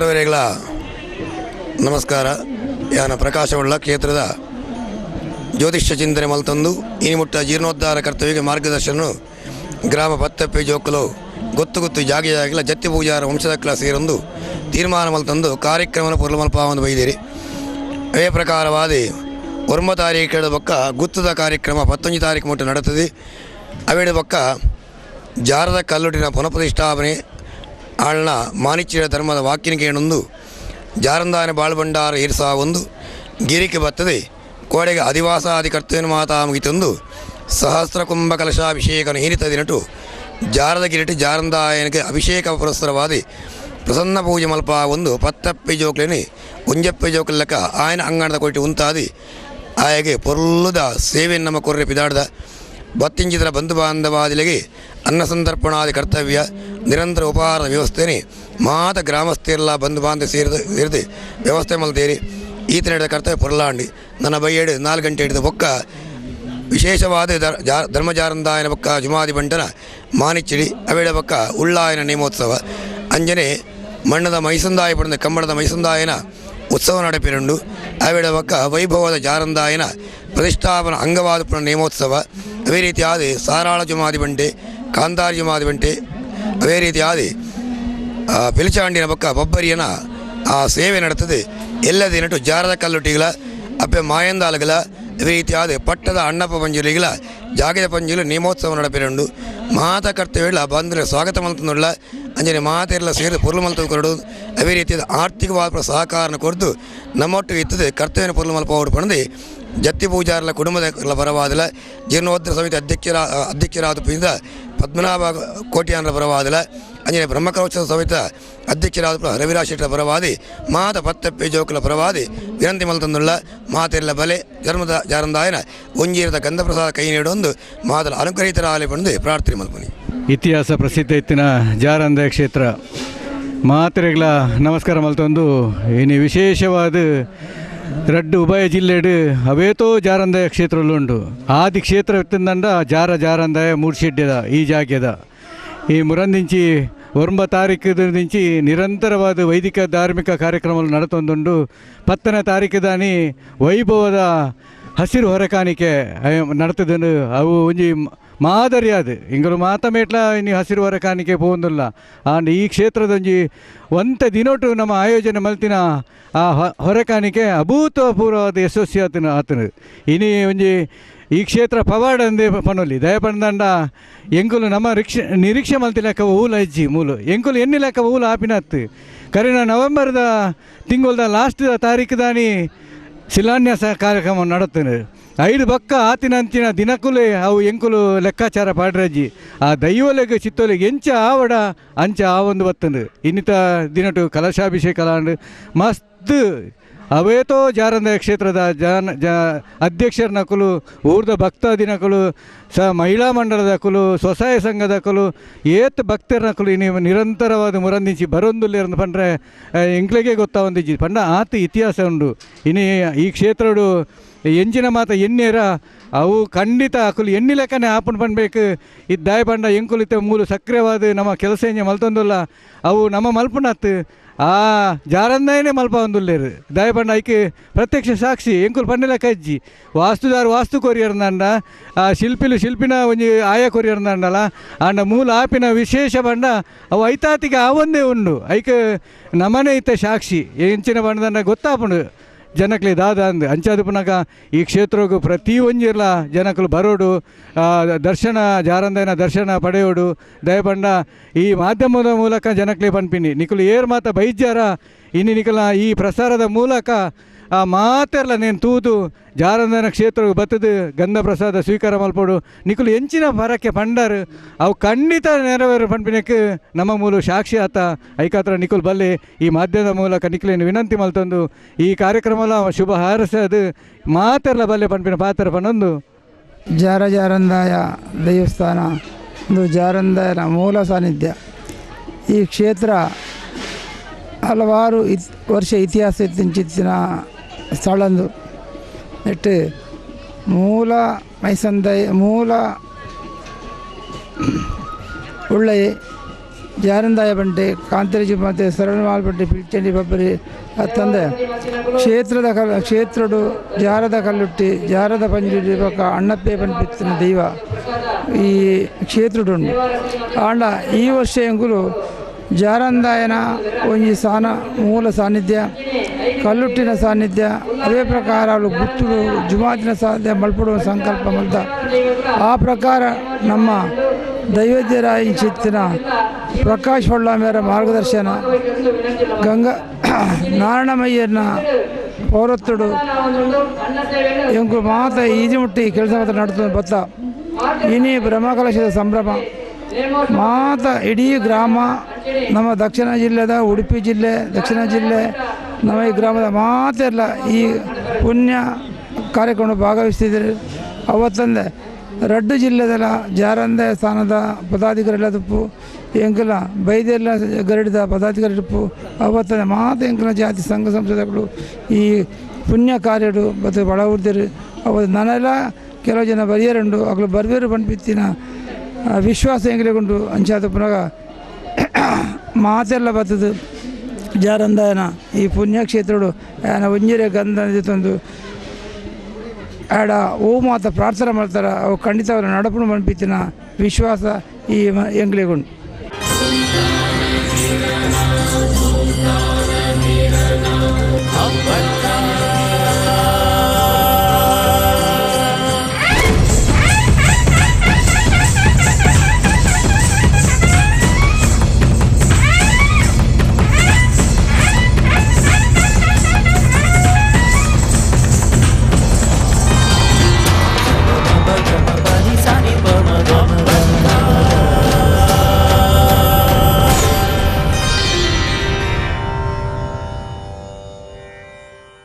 ಸರ್ವರಿಗಳ ನಮಸ್ಕಾರ. ಯಾನ ಪ್ರಕಾಶವುಳ್ಳ ಕ್ಷೇತ್ರದ ಜ್ಯೋತಿಷ್ಯ ಚಿಂತನೆ ಮಲ್ತಂದು ಇನಿಮುಟ್ಟ ಜೀರ್ಣೋದ್ಧಾರ ಕರ್ತವ್ಯಕ್ಕೆ ಮಾರ್ಗದರ್ಶನ ಗ್ರಾಮ ಪತ್ತಪ್ಪೆ ಜೋಕಲು ಗೊತ್ತು ಜಾಗಿಯಾಗಿಲ್ಲ ಜತ್ತಿ ಪೂಜಾರ ವಂಶದಕ್ಕಲ ಸೇರೊಂದು ತೀರ್ಮಾನ ಮಲ್ತಂದು ಕಾರ್ಯಕ್ರಮ ಪುರ್ಲ ಮಲ್ಪಾವಂದು ಬೈದಿರಿ. ಅದೇ ಪ್ರಕಾರವಾದಿ 9 ತಾರೀಖು ಪಕ್ಕ ಗುತ್ತದ ಕಾರ್ಯಕ್ರಮ 11 ತಾರೀಕು ಮುಟ್ಟ ನಡೀತದೆ. ಅವೇಡ ಪಕ್ಕ ಜಾರದ ಕಲ್ಲುಟಿನ ಪುನಃಪ್ರತಿಷ್ಠಾಪನೆ ಆಳ್ನ ಮಾನಿಚ್ಯ ಧರ್ಮದ ವಾಕ್ಯನಿಕೆಯನ್ನೊಂದು ಜಾರಂದಾನ ಬಾಳ್ಬಂಡಾರ ಒಂದು ಗಿರಿಕೆ ಬರ್ತದೆ. ಕೋಡೆಗೆ ಅಧಿವಾಸಾದಿ ಕರ್ತವ್ಯ ಮಾತಾ ಮುಗಿತಂದು ಸಹಸ್ರ ಕುಂಭ ಕಲಶಾಭಿಷೇಕನ ಹಿರಿತದಿನಟು ಜಾರದ ಗಿರಿಟಿ ಜಾರಂದಾಯನಕ್ಕೆ ಅಭಿಷೇಕ ಪುರಸ್ಸರವಾದಿ ಪ್ರಸನ್ನ ಪೂಜೆ ಮಲ್ಪ ಒಂದು ಪತ್ತಪ್ಪೆ ಜೋಕ್ಲೇನೆ ಒಂಜಪ್ಪೆ ಜೋಕಲ್ಲಕ ಆಯನ ಅಂಗಣದ ಕೊಟ್ಟು ಉಂತಾದಿ ಆಯಗೆ ಪೊರ್ಲುದ ಸೇವೆ ನಮ್ಮ ಕೊರ್ರೆ ಪಿದಾಡ್ದ ಬತ್ತಿಂಚಿತರ ಬಂಧು ಬಾಂಧವಾದಿಲೆಗೆ ಅನ್ನ ಸಂತರ್ಪಣಾದಿ ಕರ್ತವ್ಯ ನಿರಂತರ ಉಪಹಾರದ ವ್ಯವಸ್ಥೆನೇ ಮಾತ ಗ್ರಾಮಸ್ಥರೆಲ್ಲ ಬಂಧು ಬಾಂಧವ ಸೇರಿದು ವ್ಯವಸ್ಥೆ ಮಲ್ತೇರಿ ಈತ ನಡೆದ ಕರ್ತವ್ಯ ಪೊರ್ಲಾಂಡಿ ನನ್ನ ಬೈಯೇಡು 4 ಗಂಟೆ ಹಿಡಿದ ಬೊಕ್ಕ ವಿಶೇಷವಾದ ಧರ್ಮಜಾರಂದಾಯನ ಬೊಕ್ಕ ಜುಮಾದಿ ಬಂಟನ ಮಾನಿಚ್ಚಿಡಿ ಅವೇಡ ಬೊಕ್ಕ ಉಳ್ಳಾಯನ ನೇಮೋತ್ಸವ ಅಂಜನೆ ಮಣ್ಣದ ಮೈಸಂದಾಯ ಪಡೆದ ಕಮ್ಮಡದ ಮೈಸಂದಾಯನ ಉತ್ಸವ ನಡೆಪಿರಂಡು ಅವೇಡ ಬೊಕ್ಕ ವೈಭವದ ಜಾರಂದಾಯನ ಪ್ರತಿಷ್ಠಾಪನ ಅಂಗವಾದ ಪುನಃ ನೇಮೋತ್ಸವ ಅವೇ ರೀತಿಯಾದ ಸಾರಾಳ ಜುಮಾದಿ ಬಂಟೆ ಕಾಂತಾರ ಜುಮಾದಿ ಬಂಟೆ ಅವೇ ರೀತಿಯಾದ ಪಿಲಿಚಾಂಡಿನ ಬೊಕ್ಕ ಬೊಬ್ಬರಿಯನ ಆ ಸೇವೆ ನಡೀತದೆ. ಎಲ್ಲದೇ ನಟು ಜಾರದ ಕಲ್ಲುಟ್ಟಿಗಳ ಅಪ್ಪೆ ಮಾಯಂದಾಲಗಳ ಅವೇ ರೀತಿಯಾದ ಪಟ್ಟದ ಅಣ್ಣಪ್ಪ ಪಂಜುಲಿಗಳ ಜಾಗದ ಪಂಜುಲು ನೇಮೋತ್ಸವ ನಡಪಿರಂಡು ಮಾತ ಕರ್ತವ್ಯ ಬಂದರೆ ಸ್ವಾಗತ ಮಲ್ತಂದುಳ್ಳ ಅಂಜನೆ ಮಾತೆಲ್ಲ ಸೇರಿ ಪೊರ್ಲು ಮಲ್ತದು ಕೊರಡು ಅವೇ ರೀತಿಯಾದ ಆರ್ಥಿಕವಾದ ಸಹಕಾರನ ಕೊರದು ನಮ್ಮೊಟ್ಟಿಗೆ ಇತ್ತದೆ ಕರ್ತವ್ಯನ ಪೊರ್ಲು ಮಲ್ಪ ಹೊಡು ಪಣದೆ ಜತ್ತಿ ಪೂಜಾರಲ ಕುಟುಂಬದ ಪರವಾದಲ ಜೀರ್ಣೋದ್ಧಾರ ಸಮಿತಿ ಅಧ್ಯಕ್ಷರಾದ ಪದ್ಮನಾಭ ಕೋಟ್ಯಾನರ ಪರವಾದಲ ಅಂಜನೆ ಬ್ರಹ್ಮಕವಚ ಸಮಿತ ಅಧ್ಯಕ್ಷರಾದ ರವಿರಾಜ್ ಶೆಟ್ಟರ ಪರವಾದಿ ಮಾತ ಪತ್ತಪ್ಪೆ ಜೋಕಲ ಪರವಾದಿ ವಿನಂತಿ ಮಲ್ತಂದುಳ್ಳ ಮಾತೆಲ್ಲ ಬಲೆ ಧರ್ಮದ ಜಾರಂದಾಯನ ಒಂಜೀರದ ಗಂಧಪ್ರಸಾದ ಕೈ ನೀಡೊಂದು ಮಾತಲ ಅನುಗ್ರಹಿತರ ಆಲೆ ಪಂದು ಪ್ರಾರ್ಥನೆ ಮಲ್ಪನಿ. ಇತಿಹಾಸ ಪ್ರಸಿದ್ಧ ಇತ್ತಿನ ಜಾರಂದಾಯ ಕ್ಷೇತ್ರ ಮಾತೆರೆಗಳ ನಮಸ್ಕಾರ ಮಲ್ತೊಂದು ಇನ್ನು ವಿಶೇಷವಾದ ರಡ್ಡು ಉಭಯ ಜಿಲ್ಲೆಡು ಅವೇತೋ ಜಾರಂದಾಯ ಕ್ಷೇತ್ರಗಳುಂಟು. ಆದಿ ಕ್ಷೇತ್ರ ಎತ್ತಿಂದಂಡ ಜಾರಂದಾಯ ಮೂಡ್ಶೆಡ್ಯದ ಈ ಜಾಗ್ಯದ ಈ ಮುರಂದಿಂಚಿ 9 ತಾರೀಕು నుంచి ನಿರಂತರವಾದ ವೈದಿಕ ಧಾರ್ಮಿಕ ಕಾರ್ಯಕ್ರಮಗಳು ನಡತೊಂದುಂಡು 10ನೇ ತಾರೀಕು ದಾನಿ ವೈಭವದ ಹಸಿರು ಹೊರಕಾಣಿಕೆ ನಡ್ತದನು. ಅವು ಒಂಜಿ ಮಾದರಿ ಅದು ಇಂಗಲು ಮಾತಮೇಟ್ಲ ಇನ್ನು ಹಸಿರು ಹೊರಕಾಣಿಕೆ ಪೋಂದಿಲ್ಲ ಆಂಡ್ ಈ ಕ್ಷೇತ್ರದೊಂಜಿ ಒಂತ ದಿನೊಟ್ಟು ನಮ್ಮ ಆಯೋಜನೆ ಮಲ್ತಿನ ಆ ಹೊರಕಾಣಿಕೆ ಅಭೂತಪೂರ್ವವಾದ ಯಶಸ್ವಿ ಆತನು ಇನಿ ಒಂಜಿ ಈ ಕ್ಷೇತ್ರ ಪವಾಡ ಅಂದೇ ಪನೊಲಿ ದಯಪಂದಂಡ ಎಂಕುಲು ನಮ್ಮ ನಿರೀಕ್ಷೆ ಮಲ್ತಿ ಲೆಕ್ಕ ಊಲ ಹೆಜ್ಜಿ ಮೂಲು ಎಂಕುಲು ಎಣ್ಣೆ ಲೆಕ್ಕ ಊಲ ಆಪಿನತ್ತು ಕರಿನ ನವೆಂಬರ್ದ ತಿಂಗಳದ ಲಾಸ್ಟ್ ತಾರೀಕು ದಾನಿ ಶಿಲಾನ್ಯಾಸ ಕಾರ್ಯಕ್ರಮ ನಡತ್ತನು 5 ಬಕ್ಕ ಆತಿನಂಚಿನ ದಿನಕುಲೆ ಅವು ಎಂಕುಲು ಲೆಕ್ಕಾಚಾರ ಪಾಡ್ರಜ್ಜಿ ಆ ದೈವಲೆಗೆ ಚಿತ್ತೋಲೆಗೆ ಎಂಚ ಆವಡ ಅಂಚ ಆವೊಂದು ಬತ್ತಂದು ಇನ್ನಿತ ದಿನಟು ಕಲಶಾಭಿಷೇಕಲಾಂಡು ಮಸ್ತ್ ಅವೇತೋ ಜಾರಂದಾಯ ಕ್ಷೇತ್ರದ ಅಧ್ಯಕ್ಷರ ನಕಲು ಊರ್ದ ಭಕ್ತಾದಿನಕಲು ಮಹಿಳಾ ಮಂಡಲದ ಕುಲು ಸ್ವಸಹಾಯ ಸಂಘದ ಕುಲು ಏತ್ ಭಕ್ತರ ನಕಲು ನೀವು ನಿರಂತರವಾದ ಮುರಂದಿಸಿ ಬರೊಂದುಲ್ಲೇರ್ದು ಪಂಡ್ರೆ ಎಂಕ್ಲೆಗೆ ಗೊತ್ತಾವಂದಿಜ್ಜಿ ಪಂಡ ಆತ ಇತಿಹಾಸ ಉಂಡು. ಇನ್ನು ಈ ಕ್ಷೇತ್ರಡು ಎಂಚಿನ ಮಾತ ಎಣ್ಣೆರ ಅವು ಖಂಡಿತ ಅಕುಲು ಎಣ್ಣೆ ಲೆಕ್ಕನೆ ಆಪನ್ ಪನ್ಬೇಕು ಇದು ದಾಯ ಪಂಡ ಎಂಕುಲಿತ ಮೂಲು ಸಕ್ರಿಯವಾದ ನಮ್ಮ ಕೆಲಸ ಎಂಜ ಮಲ್ತೊಂದುಲ್ಲ ಅವು ನಮ್ಮ ಮಲ್ಪನತ್ತು ಆ ಜಾರಂದಾಯನೇ ಮಲ್ಪ ಒಂದುಲ್ಲೇರು ದಾಯ ಪಂಡ ಐಕೆ ಪ್ರತ್ಯಕ್ಷ ಸಾಕ್ಷಿ ಎಂಕುಲು ಪಂಡೆಲ ಕಜ್ಜಿ ವಾಸ್ತುದಾರ ವಾಸ್ತು ಕೊರಿಯರ್ದಂಡ ಆ ಶಿಲ್ಪಿನ ಒಂಜಿ ಆಯ ಕೊರಿಯರ್ದಂಡಲ್ಲ ಅಂಡ ಮೂಲ ಆಪಿನ ವಿಶೇಷ ಪಂಡ ಅವು ಐತಾತಿಗೆ ಆವೊಂದೇ ಉಂಡು ಐಕೆ ನಮನೇ ಇತ್ತ ಸಾಕ್ಷಿ ಎಂಚಿನ ಪಂಡದಂಡ ಗೊತ್ತಾಪುಂಡು ಜನಕ್ಲೆ ದಾದ ಅಂದು ಅಂಚಾದ ಪುನಕ ಈ ಕ್ಷೇತ್ರಗೂ ಪ್ರತಿ ಒಂಜಿರ್ಲ ಜನಕಲು ಬರೋಡು ದರ್ಶನ ಜಾರಂದಾಯನ ದರ್ಶನ ಪಡೆಯೋಡು ದಯಪಂಡ ಈ ಮಾಧ್ಯಮದ ಮೂಲಕ ಜನಕ್ಲೆ ಪನ್ಪಿನಿ ನಿಕಲು ಏರ್ ಮಾತ ಬೈಜ್ಯಾರ ಇನ್ನು ನಿಕಲ ಈ ಪ್ರಸಾರದ ಮೂಲಕ ಆ ಮಾತೆಲ್ಲ ನೇನು ತೂದು ಜಾರಂದಾಯನ ಕ್ಷೇತ್ರವು ಬತ್ತದು ಗಂಧ ಪ್ರಸಾದ ಸ್ವೀಕಾರ ಮಲ್ಪೋಡು ನಿಕಲು ಎಂಚಿನ ಪರಕ್ಕೆ ಪಂಡರು ಅವು ಖಂಡಿತ ನೆರವೇರು ಪನ್ಪಿನಕ್ಕೆ ನಮ್ಮ ಮೂಲ ಸಾಕ್ಷಿ ಆತ ಐಕಾತ್ರ ನಿಕುಲ್ ಬಲ್ಲೆ ಈ ಮಾಧ್ಯಮದ ಮೂಲಕ ನಿಕಲೇನು ವಿನಂತಿ ಮಲ್ತಂದು ಈ ಕಾರ್ಯಕ್ರಮಲ ಶುಭ ಹಾರಸದು ಮಾತೆಲ್ಲ ಬಲ್ಲೆ ಪನ್ಪಿನ ಪಾತ್ರ ಪನ್ನೊಂದು ಜಾರಂದಾಯ ದೇವಸ್ಥಾನ ಒಂದು ಜಾರಂದಾಯನ ಮೂಲ ಸಾನ್ನಿಧ್ಯ. ಈ ಕ್ಷೇತ್ರ ಹಲವಾರು ವರ್ಷ ಇತಿಹಾಸ ಇತ್ತಿನ ಸ್ಥಳಂದು ನೆಟ್ಟು ಮೂಲ ಮೈಸಂದಾಯ ಮೂಲ ಒಳ್ಳೆಯ ಜಾರಂದಾಯ ಬಂಡೆ ಕಾಂತರಿಜಿ ಮತ್ತು ಸರಳಮಾಲ್ ಬಂಡೆ ಪಿಲ್ಚಂಡಿ ಬಬ್ಬರಿ ತಂದೆ ಕ್ಷೇತ್ರಡು ಜಾರದ ಕಲ್ಲುಟ್ಟಿ ಜಾರದ ಪಂಜುಡಿ ಪಕ್ಕ ಅಣ್ಣಪ್ಪೆ ಪಂಪಿತ್ತಿನ ದೈವ ಈ ಕ್ಷೇತ್ರಡುಂಡು ಆಂಡ ಈ ವರ್ಷ ಎಂಗುಲು ಜಾರಂದಾಯನ ಒಂಜಿ ಮೂಲ ಸಾನ್ನಿಧ್ಯ ಕಲ್ಲುಟ್ಟಿನ ಸಾನ್ನಿಧ್ಯ ಅದೇ ಪ್ರಕಾರ ಅವಳು ಗುತ್ತುಡು ಜುಮಾತಿನ ಸಾಧ್ಯ ಮಲ್ಪಡುವ ಸಂಕಲ್ಪ ಮಲ್ತ ಆ ಪ್ರಕಾರ ನಮ್ಮ ದೈವಜ್ಯರ ಈ ಚಿತ್ತಿನ ಪ್ರಕಾಶ್ ಹೊಳ್ಳಾಮೇರ ಮಾರ್ಗದರ್ಶನ ಗಂಗಾ ನಾರಾಯಣಮಯ್ಯನ ಪೌರತ್ವಡು ಎಂಕು ಮಾತ ಈಜಿಮುಟ್ಟಿ ಕೆಲಸ ಮಾತ್ರ ನಡ್ತದೆ ಬತ್ತ ಇನಿ ಬ್ರಹ್ಮಕಲಶದ ಸಂಭ್ರಮ ಮಾತ ಇಡೀ ಗ್ರಾಮ ನಮ್ಮ ದಕ್ಷಿಣ ಜಿಲ್ಲೆದ ಉಡುಪಿ ಜಿಲ್ಲೆ ದಕ್ಷಿಣ ಜಿಲ್ಲೆ ನಮ್ಮ ಈ ಗ್ರಾಮದ ಮಾತೆಲ್ಲ ಈ ಪುಣ್ಯ ಕಾರ್ಯಕ್ರಮ ಭಾಗವಹಿಸ್ತಿದ್ರು ಅವತ್ತಂದೆ ರಡ್ಡು ಜಿಲ್ಲೆದಲ್ಲ ಜಾರಂದೆ ಸ್ಥಾನದ ಪದಾಧಿಕಾರಿಗಳ ತುಪ್ಪು ಎಂಕಲ ಬೈದೆಲ್ಲ ಗರಡಿದ ಪದಾಧಿಕಾರಿ ತುಪ್ಪು ಅವತ್ತಂದೆ ಮಾತು ಎಂಕಲ ಜಾತಿ ಸಂಘ ಸಂಸ್ಥೆಗಳು ಈ ಪುಣ್ಯ ಕಾರ್ಯಡು ಮತ್ತು ಬಡ ಉರ್ದಿರು ಅವತ್ತು ನನ್ನೆಲ್ಲ ಕೆಲವು ಜನ ಬರಿಯರುಂಡು ಅಗಳು ಬರ್ಬೇರು ಬಂದ್ಬಿತ್ತಿನ ವಿಶ್ವಾಸ ಎಂಗ್ಲೆಗುಂಡು ಅಂಚಾದ ಪುನಃ ಮಾತೆಲ್ಲ ಬರ್ತದೆ ಜಾರಂದಾಯನ ಈ ಪುಣ್ಯಕ್ಷೇತ್ರಡು ಆಯನ ಒಂಜರೆ ಗಂಧ ತಂದು ಆಡ ಓ ಮಾತ ಪ್ರಾರ್ಥನೆ ಮಾಡ್ತಾರೆ ಅವು ಖಂಡಿತ ಅವರ ನಡಪು ಮನ್ಪಿತ್ತಿನ ವಿಶ್ವಾಸ ಈ ಎಂಗ್ಲೆಗುಂಡು.